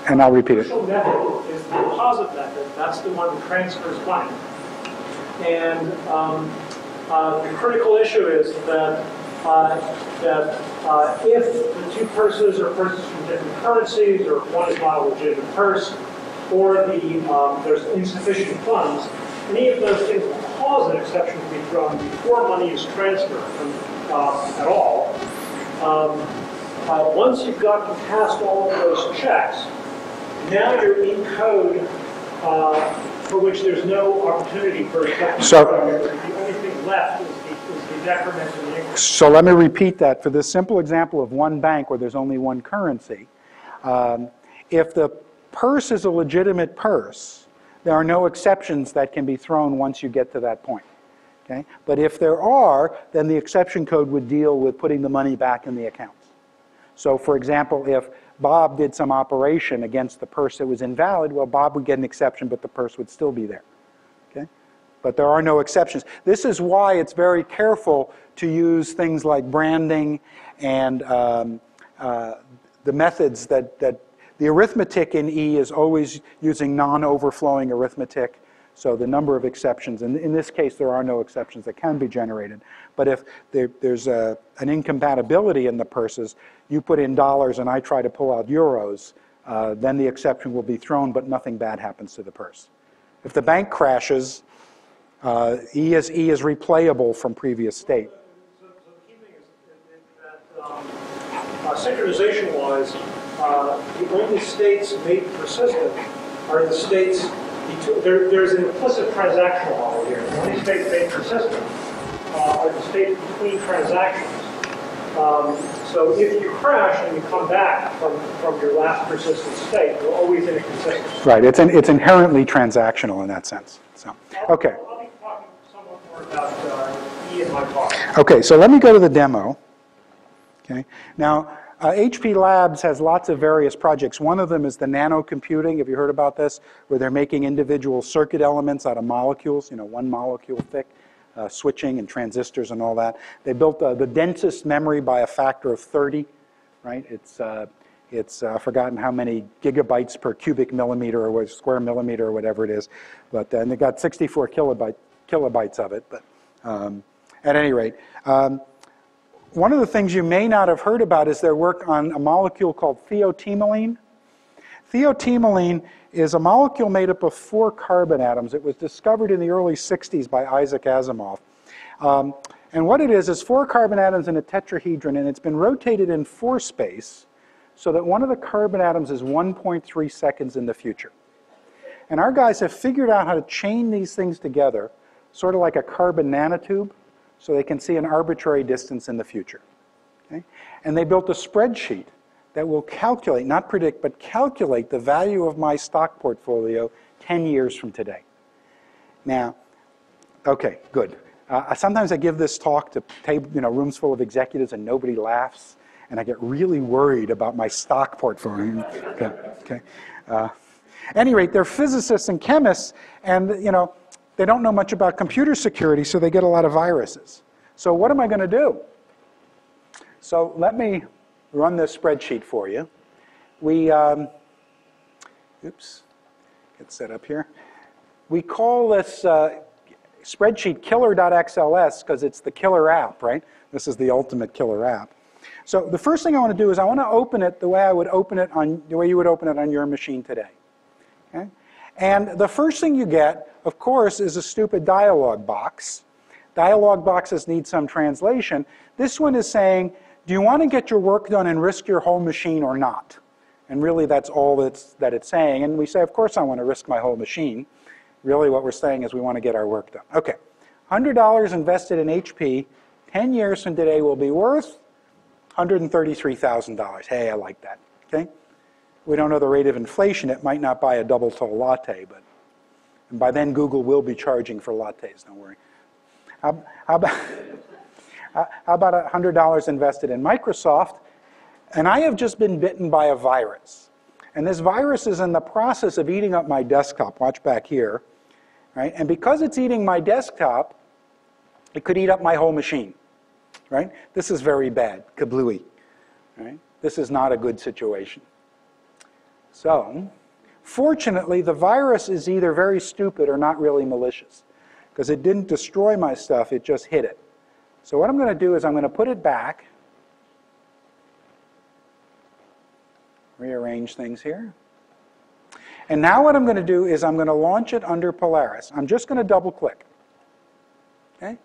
Speaker 2: and I'll repeat it.
Speaker 4: The crucial method is the deposit method. That's the one that transfers money. And the critical issue is that if the two purses are purses from different currencies, or if one is not a legitimate purse, or there's insufficient funds, any of those things will cause an exception to be thrown before money is transferred at all. Once you've gotten past all of those checks, now you're in code for which there's no opportunity for exception.
Speaker 2: So,
Speaker 4: the only thing left is the decrement and the increment.
Speaker 2: So let me repeat that. For this simple example of one bank where there's only one currency, if the purse is a legitimate purse, there are no exceptions that can be thrown once you get to that point. Okay? But if there are, then the exception code would deal with putting the money back in the accounts. So for example, if Bob did some operation against the purse that was invalid, well, Bob would get an exception, but the purse would still be there. Okay? But there are no exceptions. This is why it's very careful to use things like branding and the methods that the arithmetic in E is always using non-overflowing arithmetic. So the number of exceptions, and in this case there are no exceptions that can be generated. But if there's an incompatibility in the purses, you put in dollars and I try to pull out euros, then the exception will be thrown, but nothing bad happens to the purse. If the bank crashes, E is replayable from previous state.
Speaker 4: So the key thing is that synchronization-wise, the only states made persistent are the states. There's an implicit transactional model here. The only states made persistent are the states between transactions. So if you crash and you come back from your last persistent state, you're always in a consistent.
Speaker 2: Right. It's inherently transactional in that sense. So okay.
Speaker 4: I'll be talking somewhat more about E in my talk.
Speaker 2: Okay. So let me go to the demo. Okay. Now. HP Labs has lots of various projects. One of them is the nanocomputing. Have you heard about this? Where they're making individual circuit elements out of molecules, one molecule thick, switching and transistors and all that. They built the densest memory by a factor of 30, right? It's I've forgotten how many gigabytes per cubic millimeter or square millimeter or whatever it is. But and they got 64 kilobytes of it. But at any rate, one of the things you may not have heard about is their work on a molecule called thiotemelene. Thiotemelene is a molecule made up of 4 carbon atoms. It was discovered in the early 60s by Isaac Asimov. And what it is 4 carbon atoms in a tetrahedron, and it's been rotated in 4 space so that one of the carbon atoms is 1.3 seconds in the future. And our guys have figured out how to chain these things together, sort of like a carbon nanotube, so they can see an arbitrary distance in the future. Okay? And they built a spreadsheet that will calculate, not predict, but calculate the value of my stock portfolio 10 years from today. Now, okay, good. Sometimes I give this talk to rooms full of executives and nobody laughs, and I get really worried about my stock portfolio. Okay. At any rate, they're physicists and chemists, and they don't know much about computer security, so they get a lot of viruses. So what am I going to do? So let me run this spreadsheet for you. We, oops, get set up here. We call this, spreadsheet killer.xls because it's the killer app, right? This is the ultimate killer app. So the first thing I want to do is I want to open it the way I would open it on the way you would open it on your machine today. Okay? And the first thing you get, of course, is a stupid dialog box. Dialog boxes need some translation. This one is saying, do you want to get your work done and risk your whole machine or not? And really that's all that it's saying. And we say, of course I want to risk my whole machine. Really what we're saying is we want to get our work done. Okay, $100 invested in HP, 10 years from today will be worth $133,000. Hey, I like that. Okay? We don't know the rate of inflation. It might not buy a double tall latte, but and by then Google will be charging for lattes, don't worry. How about $100 invested in Microsoft? And I have just been bitten by a virus. And this virus is in the process of eating up my desktop. Watch back here. Right? And because it's eating my desktop, it could eat up my whole machine. Right? This is very bad. Kablooey. Right? This is not a good situation. So, fortunately, the virus is either very stupid or not really malicious. Because it didn't destroy my stuff, it just hit it. So what I'm going to do is I'm going to put it back. Rearrange things here. And now what I'm going to do is I'm going to launch it under Polaris. I'm just going to double click. Okay?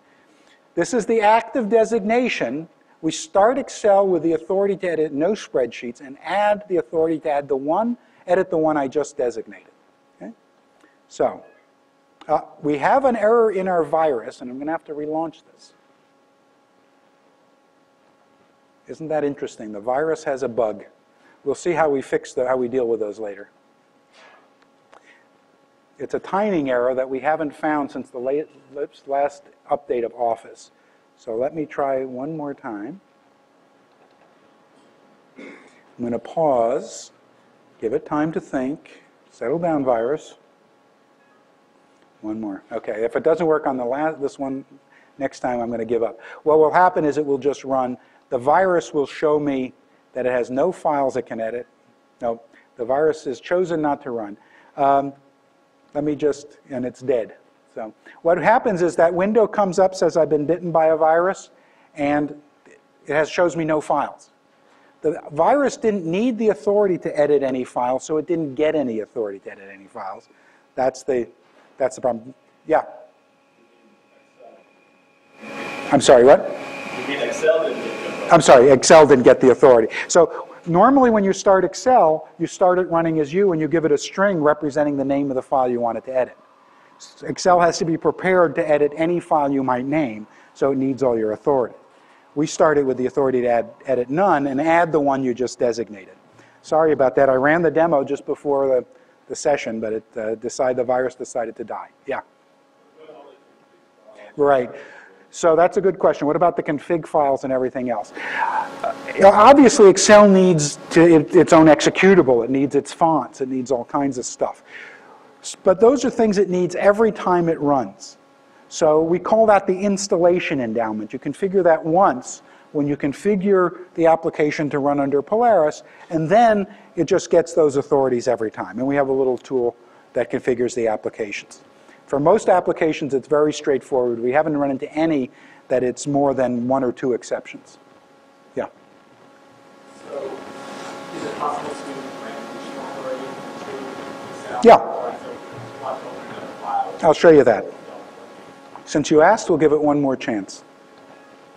Speaker 2: This is the active designation. We start Excel with the authority to edit no spreadsheets and add the authority to edit the one I just designated. Okay? So we have an error in our virus, and I'm going to have to relaunch this. Isn't that interesting? The virus has a bug. We'll see how we how we deal with those later. It's a timing error that we haven't found since the last update of Office. So let me try one more time. I'm going to pause, give it time to think. Settle down, virus. One more. Okay, if it doesn't work on this one, next time I'm going to give up. What will happen is it will just run. The virus will show me that it has no files it can edit. No, the virus is chosen not to run. Let me just, and it's dead. So what happens is that window comes up, says I've been bitten by a virus, and it shows me no files. The virus didn't need the authority to edit any files, so it didn't get any authority to edit any files. That's the problem. Yeah? I'm sorry, what?
Speaker 5: You mean Excel didn't get the authority?
Speaker 2: I'm sorry, Excel didn't get the authority. So normally when you start Excel, you start it running as you and you give it a string representing the name of the file you want it to edit. Excel has to be prepared to edit any file you might name, so it needs all your authority. We started with the authority to edit none and add the one you just designated. Sorry about that. I ran the demo just before the session, but the virus decided to die. Yeah. Right. So that's a good question. What about the config files and everything else? Obviously, Excel needs its own executable. It needs its fonts. It needs all kinds of stuff. But those are things it needs every time it runs. So we call that the installation endowment. You configure that once when you configure the application to run under Polaris, and then it just gets those authorities every time. And we have a little tool that configures the applications. For most applications, it's very straightforward. We haven't run into any that it's more than one or two exceptions. Yeah?
Speaker 5: So, is it possible to transition authority to Excel?
Speaker 2: Yeah. I'll show you that. Since you asked, we'll give it one more chance.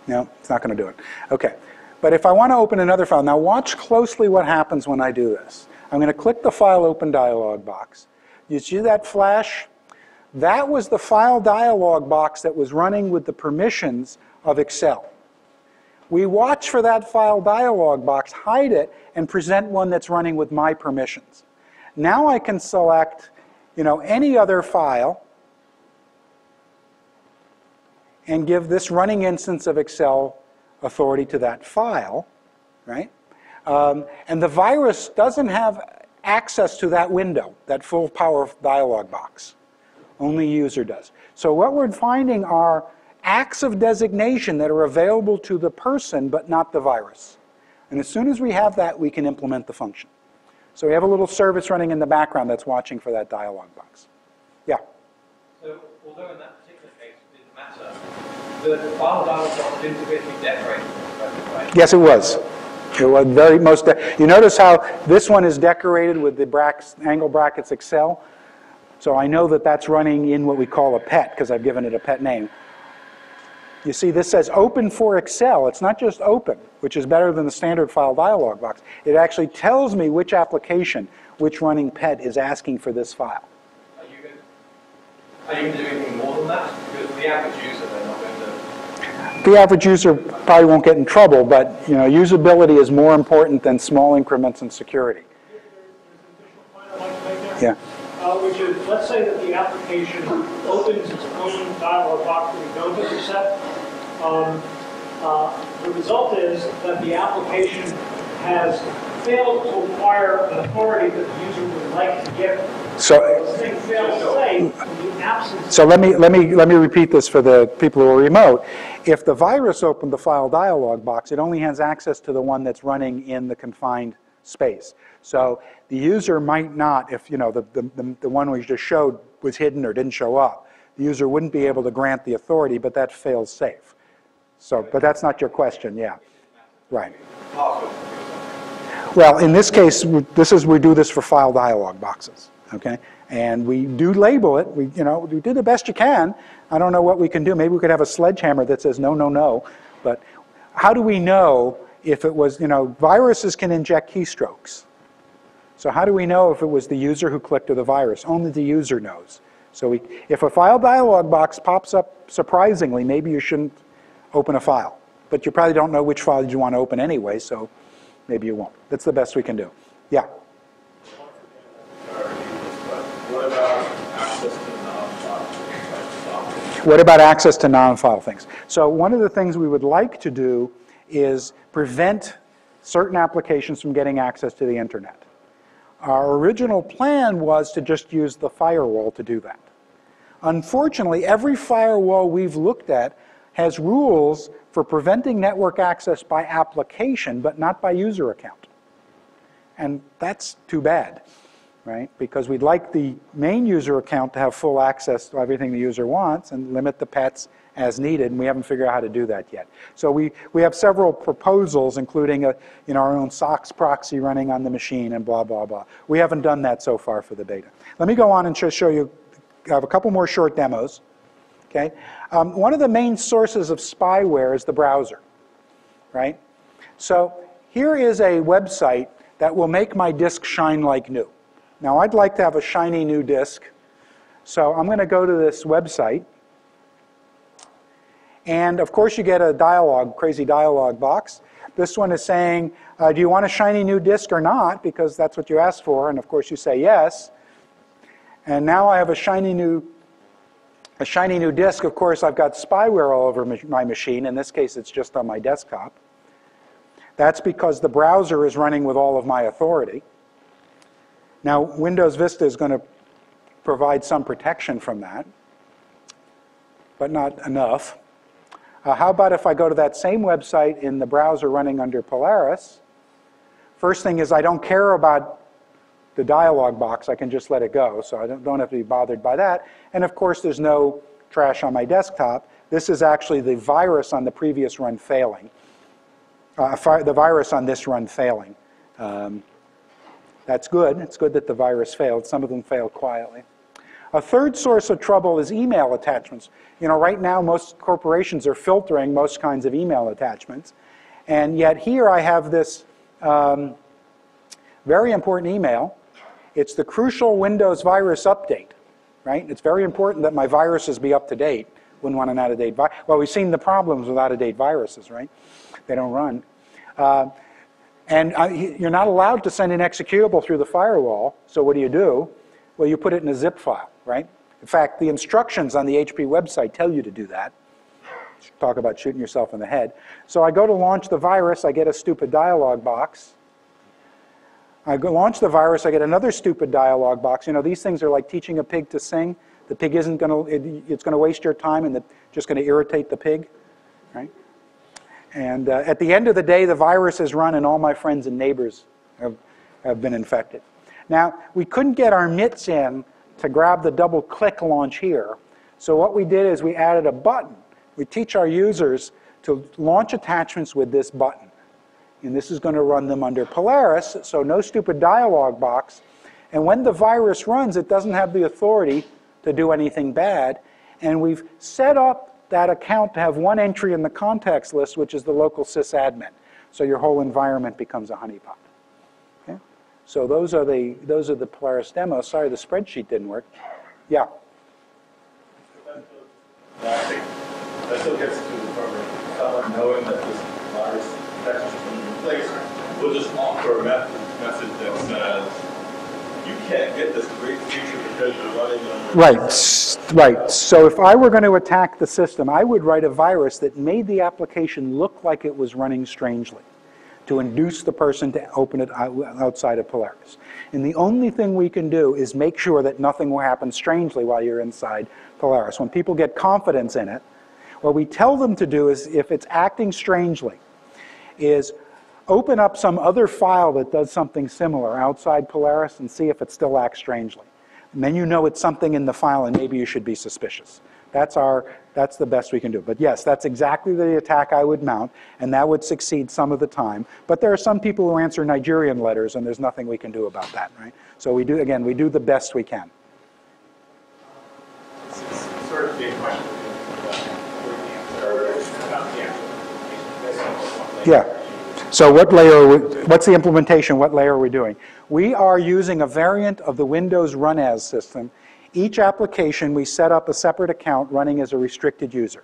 Speaker 2: No, it's not going to do it. Okay. But if I want to open another file, now watch closely what happens when I do this. I'm going to click the File Open dialog box. You see that flash? That was the file dialog box that was running with the permissions of Excel. We watch for that file dialog box, hide it, and present one that's running with my permissions. Now I can select, any other file and give this running instance of Excel authority to that file, right? And the virus doesn't have access to that window, that full power dialog box. Only user does. So what we're finding are acts of designation that are available to the person but not the virus. And as soon as we have that, we can implement the function. So we have a little service running in the background that's watching for that dialog box. Yeah?
Speaker 5: So although in that particular case the file dialog box didn't appear to be decorated, right?
Speaker 2: Yes, it was. It was very most. You notice how this one is decorated with the angle brackets Excel. So I know that that's running in what we call a pet because I've given it a pet name. You see, this says open for Excel. It's not just open, which is better than the standard file dialog box. It actually tells me which application, which running pet is asking for this file.
Speaker 5: Are you going to do anything more than that? Because the average user, they're not going to...
Speaker 2: The average user probably won't get in trouble, but you know, usability is more important than small increments in security.
Speaker 4: There's an additional point I'd like to make there.
Speaker 2: Yeah.
Speaker 4: Which is, let's say that the application opens its own dialog box that we don't intercept. The result is that the application has failed to acquire an authority that the user would like to give.
Speaker 2: So let me repeat this for the people who are remote. If the virus opened the file dialog box, it only has access to the one that's running in the confined space. So the user might not, if you know the one we just showed was hidden or didn't show up, the user wouldn't be able to grant the authority, but that fails safe. So, but that's not your question, yeah, right. Well, in this case, we do this for file dialog boxes, okay? And we do label it. We do the best you can. I don't know what we can do. Maybe we could have a sledgehammer that says no, no, no. But how do we know if it was, viruses can inject keystrokes. So how do we know if it was the user who clicked or the virus? Only the user knows. So if a file dialog box pops up surprisingly, maybe you shouldn't open a file. But you probably don't know which file you want to open anyway, so maybe you won't. That's the best we can do. Yeah?
Speaker 5: What about access to non-file things?
Speaker 2: What about access to non-file things? So one of the things we would like to do is prevent certain applications from getting access to the internet. Our original plan was to just use the firewall to do that. Unfortunately, every firewall we've looked at has rules for preventing network access by application, but not by user account. And that's too bad, right? Because we'd like the main user account to have full access to everything the user wants and limit the pets as needed, and we haven't figured out how to do that yet. So we have several proposals, including our own SOX proxy running on the machine and blah, blah, blah. We haven't done that so far for the beta. Let me go on and show you, I have a couple more short demos. Okay? One of the main sources of spyware is the browser, right? So here is a website that will make my disk shine like new. Now I'd like to have a shiny new disk, so I'm going to go to this website. And of course you get a crazy dialog box. This one is saying, do you want a shiny new disk or not? Because that's what you asked for, and of course you say yes. And now I have a shiny new disk. Of course I've got spyware all over my machine. In this case it's just on my desktop. That's because the browser is running with all of my authority. Now Windows Vista is going to provide some protection from that, but not enough. How about if I go to that same website in the browser running under Polaris? First thing is I don't care about the dialog box. I can just let it go, so I don't have to be bothered by that. And of course there's no trash on my desktop. This is actually the virus on the previous run failing. The virus on this run failing. That's good. It's good that the virus failed. Some of them failed quietly. A third source of trouble is email attachments. Right now most corporations are filtering most kinds of email attachments. And yet here I have this very important email. It's the crucial Windows virus update, right? It's very important that my viruses be up to date. Wouldn't want an out-of-date virus. Well, we've seen the problems with out-of-date viruses, right? They don't run. You're not allowed to send an executable through the firewall, so what do? Well, you put it in a zip file, right? In fact, the instructions on the HP website tell you to do that. Talk about shooting yourself in the head. So I go to launch the virus, I get a stupid dialog box. I go launch the virus, I get another stupid dialog box. These things are like teaching a pig to sing. The pig isn't going to, it's going to waste your time and just going to irritate the pig, right? And at the end of the day, the virus is run and all my friends and neighbors have been infected. Now, we couldn't get our mitts in to grab the double-click launch here. So what we did is we added a button We teach our users to launch attachments with this button. And this is going to run them under Polaris, so no stupid dialog box. And when the virus runs, it doesn't have the authority to do anything bad. And we've set up that account to have one entry in the context list, which is the local sysadmin. So your whole environment becomes a honeypot. Okay? So those are the Polaris demos. Sorry, the spreadsheet didn't work. Yeah.
Speaker 6: I think that still gets to the point where someone knowing that this virus protection system is in place will just offer a message that says, you can't get this great feature because you're running on...
Speaker 2: Right. So if I were going to attack the system, I would write a virus that made the application look like it was running strangely to induce the person to open it outside of Polaris. And the only thing we can do is make sure that nothing will happen strangely while you're inside Polaris. When people get confidence in it, what we tell them to do is, if it's acting strangely, is open up some other file that does something similar outside Polaris and see if it still acts strangely. And then you know it's something in the file and maybe you should be suspicious. That's the best we can do. But yes, that's exactly the attack I would mount, and that would succeed some of the time. But there are some people who answer Nigerian letters, and there's nothing we can do about that, right? So we do the best we can.
Speaker 5: This is sort of a big question about the actual.
Speaker 2: Yeah. So what's the implementation? What layer are we doing? We are using a variant of the Windows Run As system. Each application, we set up a separate account running as a restricted user.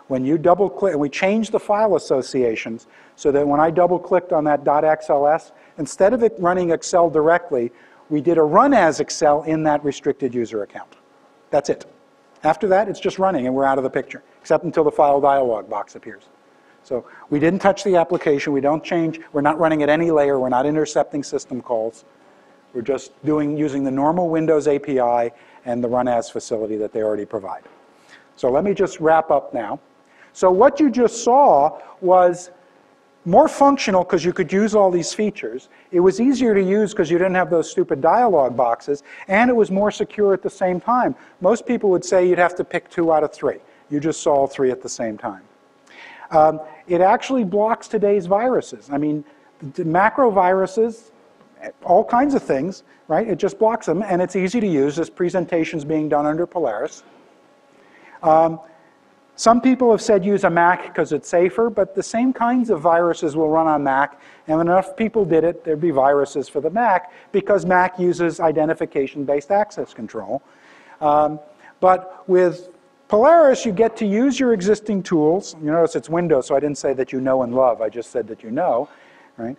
Speaker 2: When you double-click, and we changed the file associations so that when I double-clicked on that .xls, instead of it running Excel directly, we did a Run As Excel in that restricted user account. That's it. After that, it's just running, and we're out of the picture, except until the file dialog box appears. So we didn't touch the application. We don't change. We're not running at any layer. We're not intercepting system calls. We're just using the normal Windows API and the Run As facility that they already provide. So let me just wrap up now. So what you just saw was more functional because you could use all these features. It was easier to use because you didn't have those stupid dialog boxes, and it was more secure at the same time. Most people would say you'd have to pick 2 out of 3. You just saw all 3 at the same time. It actually blocks today's viruses. I mean, the macro viruses, all kinds of things, right? It just blocks them, and it's easy to use. This presentation's being done under Polaris. Some people have said use a Mac because it's safer, but the same kinds of viruses will run on Mac, and when enough people did it, there'd be viruses for the Mac because Mac uses identification-based access control. But with Polaris, you get to use your existing tools. You notice it's Windows, so I didn't say that you know and love. I just said that you know. Right?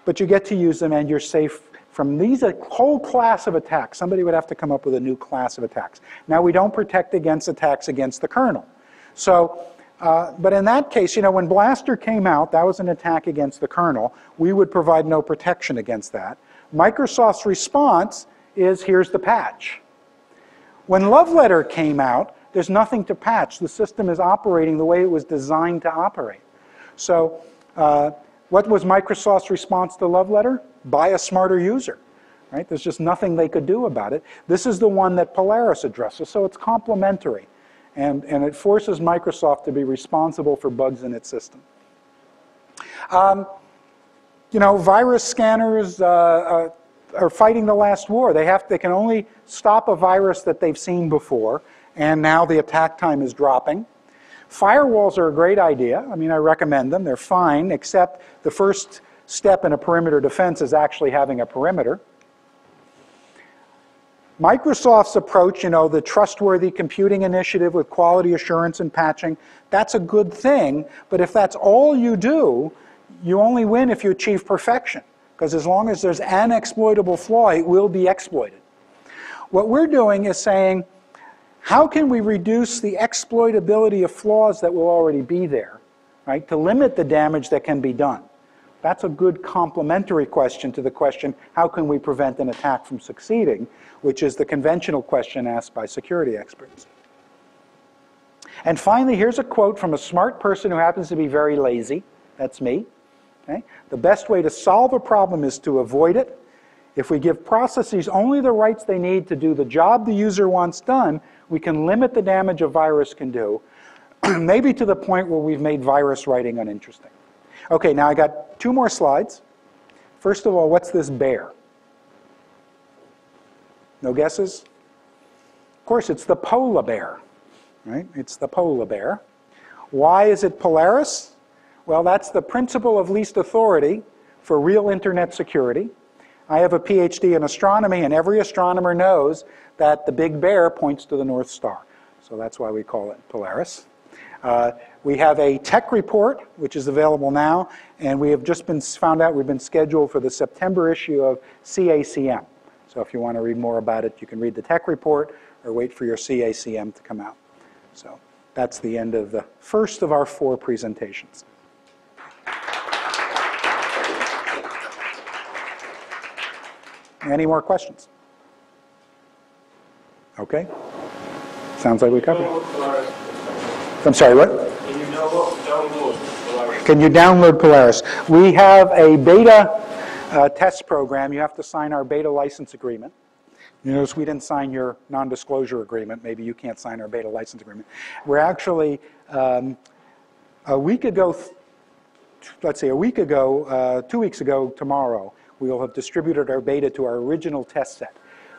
Speaker 2: But you get to use them, and you're safe from these a whole class of attacks. Somebody would have to come up with a new class of attacks. Now, we don't protect against attacks against the kernel. So, but in that case, when Blaster came out, that was an attack against the kernel. We would provide no protection against that. Microsoft's response is, here's the patch. When Love Letter came out, there's nothing to patch. The system is operating the way it was designed to operate. So, what was Microsoft's response to Love Letter? Buy a smarter user, right? There's just nothing they could do about it. This is the one that Polaris addresses, so it's complementary. And it forces Microsoft to be responsible for bugs in its system. Virus scanners are fighting the last war. They can only stop a virus that they've seen before, and now the attack time is dropping. Firewalls are a great idea. I mean, I recommend them. They're fine, except the first step in a perimeter defense is actually having a perimeter. Microsoft's approach, the trustworthy computing initiative with quality assurance and patching, that's a good thing. But if that's all you do, you only win if you achieve perfection. Because as long as there's an exploitable flaw, it will be exploited. What we're doing is saying, how can we reduce the exploitability of flaws that will already be there, right, to limit the damage that can be done? That's a good complementary question to the question, how can we prevent an attack from succeeding, which is the conventional question asked by security experts. And finally, here's a quote from a smart person who happens to be very lazy. That's me. Okay? The best way to solve a problem is to avoid it. If we give processes only the rights they need to do the job the user wants done, we can limit the damage a virus can do. maybe to the point where we've made virus writing uninteresting. Okay, now I got 2 more slides. First of all, what's this bear? No guesses? Of course, it's the polar bear, right? It's the polar bear. Why is it Polaris? Well, that's the principle of least authority for real internet security. I have a PhD in astronomy, and every astronomer knows that the big bear points to the North Star. So that's why we call it Polaris. We have a tech report, which is available now, and we have just found out we've been scheduled for the September issue of CACM. So if you want to read more about it, you can read the tech report or wait for your CACM to come out. So that's the end of the first of our 4 presentations. Any more questions? Okay. Sounds like we covered it. I'm sorry, what?
Speaker 5: Can you download Polaris?
Speaker 2: Can you download Polaris? We have a beta test program. You have to sign our beta license agreement. You notice we didn't sign your non-disclosure agreement. Maybe you can't sign our beta license agreement. We're actually, a week ago, let's say a week ago, 2 weeks ago tomorrow, we will have distributed our beta to our original test set.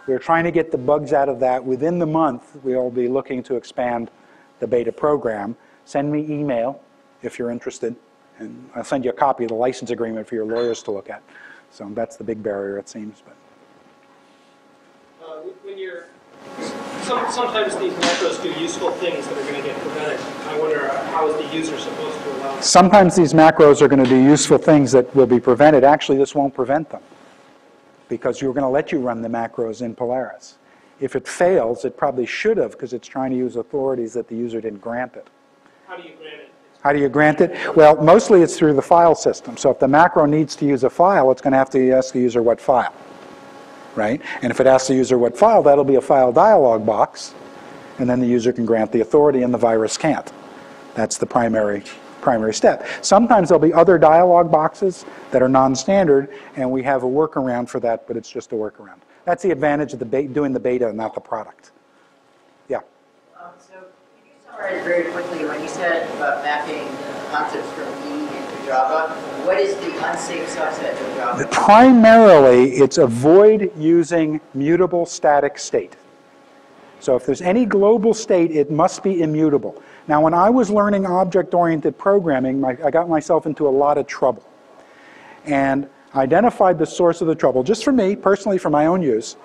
Speaker 2: We're trying to get the bugs out of that. Within the month, we'll be looking to expand the beta program. Send me email if you're interested, and I'll send you a copy of the license agreement for your lawyers to look at. So that's the big barrier, it seems. But
Speaker 5: When you're sometimes these macros do useful things that are going to get prevented. I wonder how is the user supposed to allow them?
Speaker 2: sometimes these macros are going to do useful things that will be prevented. Actually, this won't prevent them, because you're going to let you run the macros in Polaris. If it fails, it probably should have, because it's trying to use authorities that the user didn't grant it.
Speaker 5: How do you grant it?
Speaker 2: How do you grant it? Well, mostly it's through the file system. So if the macro needs to use a file, it's going to have to ask the user what file, right? And if it asks the user what file, that'll be a file dialog box, and then the user can grant the authority and the virus can't. That's the primary step. Sometimes there'll be other dialog boxes that are non-standard, and we have a workaround for that, but it's just a workaround. That's the advantage of doing the beta, not the product. Yeah?
Speaker 3: So can you summarize very quickly when you said about mapping concepts from E into Java, what is the unsafe subset of Java?
Speaker 2: Primarily, it's avoid using mutable static state. So if there's any global state, it must be immutable. Now, when I was learning object-oriented programming, I got myself into a lot of trouble. And identified the source of the trouble, just for me, personally, for my own use.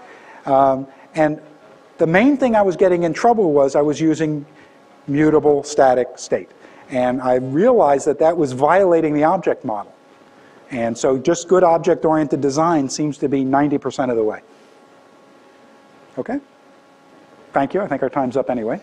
Speaker 2: And the main thing I was getting in trouble was I was using mutable static state. And I realized that that was violating the object model. And so just good object-oriented design seems to be 90% of the way. Okay? Thank you. I think our time's up anyway.